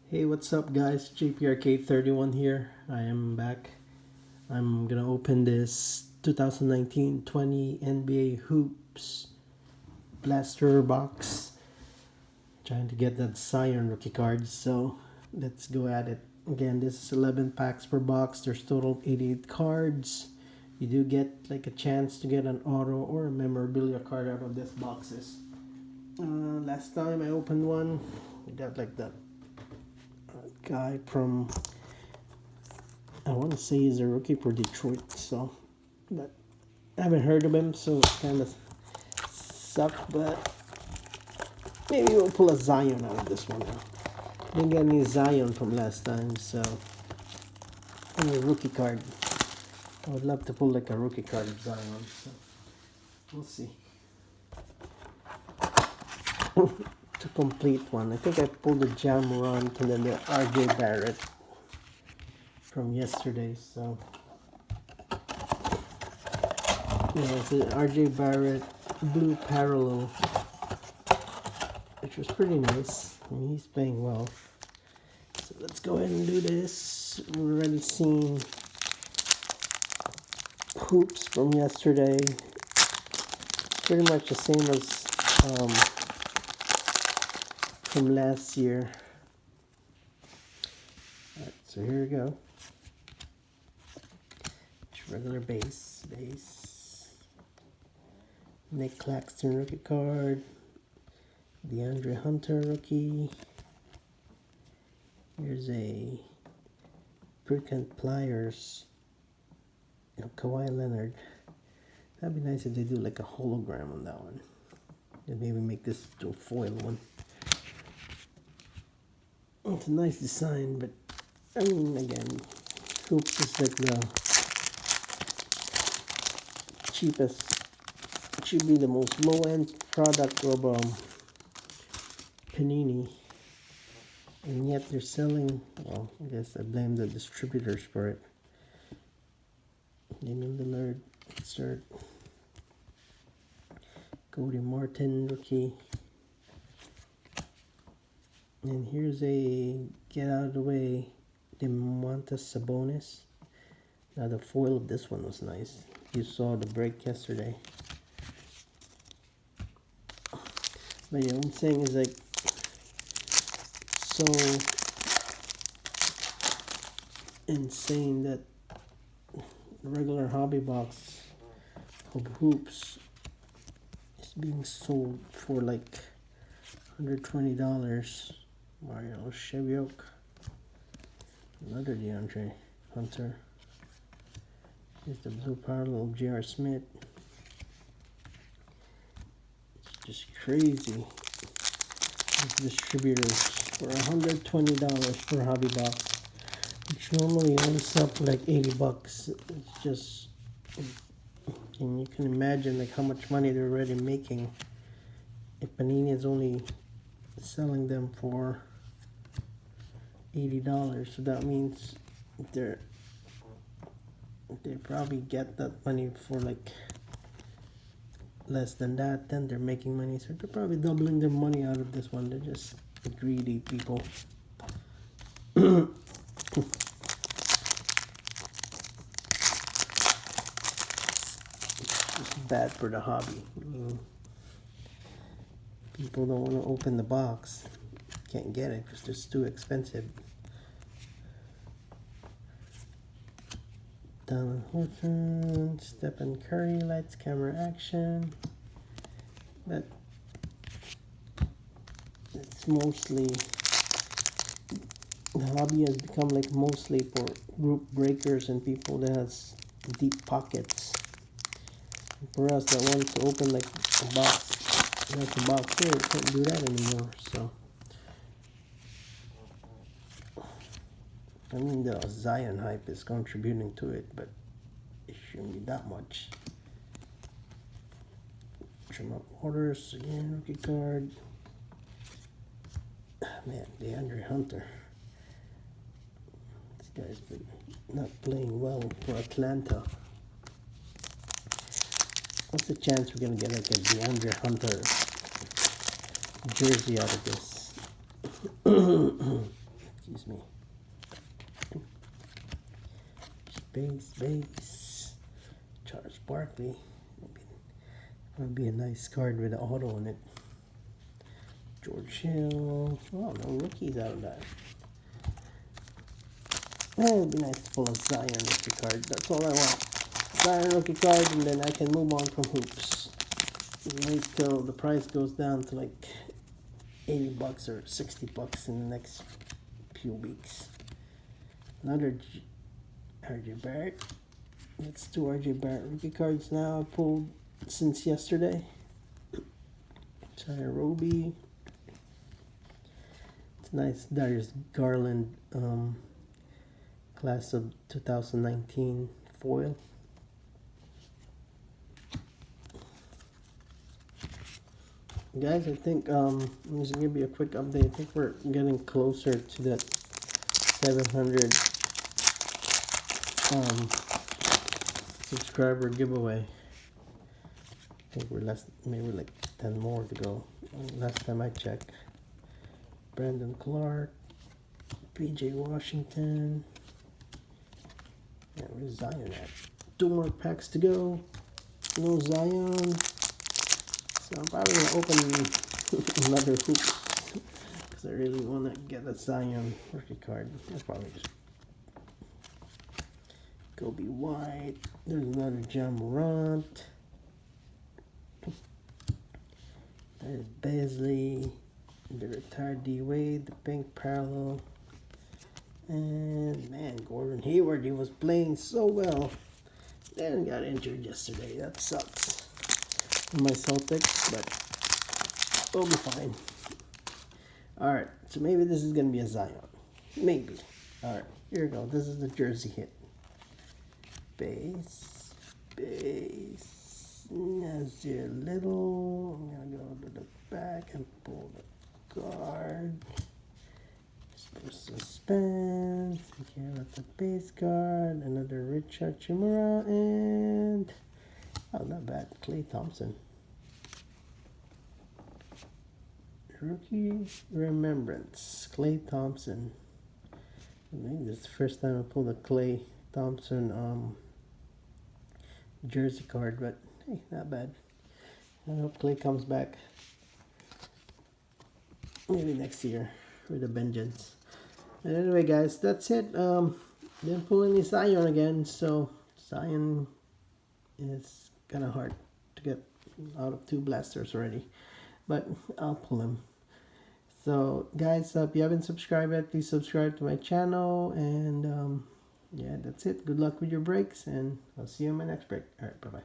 Hey, what's up guys? JPRK31 here. I am back. I'm gonna open this 2019-20 NBA Hoops Blaster Box. Trying to get that Zion rookie card, so let's go at it. Again, this is 11 packs per box. There's total 88 cards. You do get like a chance to get an auto or a memorabilia card out of these boxes. Last time I opened one, I got like that guy from, I want to say he's a rookie for Detroit, so, but I haven't heard of him, so it kind of sucked, but maybe we'll pull a Zion out of this one now. Didn't get any Zion from last time, so, and a rookie card. I would love to pull like a rookie card of Zion, so we'll see. To complete one, I think I pulled the Jam Run and then the RJ Barrett from yesterday, so yeah, it's an RJ Barrett blue parallel, which was pretty nice. I mean, he's playing well, so let's go ahead and do this. We've already seen hoops from yesterday, pretty much the same as from last year. Alright, so here we go. Just regular base. Nick Claxton rookie card. DeAndre Hunter rookie. Here's a Frequent Pliers. Kawhi Leonard. That'd be nice if they do like a hologram on that one. And maybe make this to a foil one. It's a nice design, but I mean, again, hoops is like the cheapest. It should be the most low-end product of Panini, and yet they're selling. Well, I guess I blame the distributors for it. Damian Lillard, insert. Cody Martin rookie. And here's a get out of the way Demontis Sabonis. Now the foil of this one was nice. You saw the break yesterday. But yeah, what I'm saying is like, so insane that the regular hobby box of hoops is being sold for like $120. Mario Shevchuk, another DeAndre Hunter. Here's the blue parallel J.R. Smith. It's just crazy. These distributors for $120 per hobby box, which normally ends up like $80. It's just, and you can imagine like how much money they're already making if Panini is only selling them for $80. So that means they probably get that money for like less than that. Then they're making money, so they're probably doubling their money out of this one. They're just greedy people. It's just bad for the hobby. I mean, people don't want to open the box. Can't get it because it's too expensive. Donald Horton, Stephen Curry, lights, camera, action. But it's mostly, the hobby has become like mostly for group breakers and people that has deep pockets. And for us that wants to open like a box, like a box here, can't do that anymore. So I mean, the Zion hype is contributing to it, but it shouldn't be that much. Trim up orders, again, rookie card. Man, DeAndre Hunter. This guy's been not playing well for Atlanta. What's the chance we're going to get like a DeAndre Hunter jersey out of this? Excuse me. Base. Charles Barkley. Would be a nice card with an auto on it. George Hill. Oh, no rookies out of that. It would be nice to pull a Zion rookie card. That's all I want. Zion rookie card, and then I can move on from hoops. Wait till the price goes down to like $80 or $60 in the next few weeks. Another RJ Barrett. That's 2 RJ Barrett rookie cards now. I pulled since yesterday. Roby. It's nice Darius Garland class of 2019 foil. Guys, I think I'm just give you a quick update. I think we're getting closer to that 700 subscriber giveaway. I think we're maybe like 10 more to go. Last time I checked. Brandon Clark, PJ Washington. Yeah, where's Zion at? 2 more packs to go. No Zion. So I'm probably gonna open another hoop because I really want to get a Zion rookie card. I'll probably just Kobe White. There's another Ja Morant. There's Beasley, the retired D Wade, the pink parallel, and man, Gordon Hayward. He was playing so well, then got injured yesterday. That sucks for my Celtics, but we'll be fine. All right, so maybe this is gonna be a Zion, maybe. All right, here we go. This is the jersey hit. Base. Nazir Little. I'm gonna go to the back and pull the card. Suspense. Here with the base card. Another Richard Chimura and not bad. Klay Thompson. Rookie Remembrance. Klay Thompson. I think this is the first time I pulled a Klay Thompson jersey card, but hey, not bad. I hope Klay comes back maybe next year with a vengeance. And anyway, guys, that's it. Didn't pull any Zion again, so Zion is kind of hard to get out of 2 blasters already, but I'll pull him. So guys, if you haven't subscribed yet, please subscribe to my channel, and yeah, that's it. Good luck with your breaks, and I'll see you in my next break. All right, bye-bye.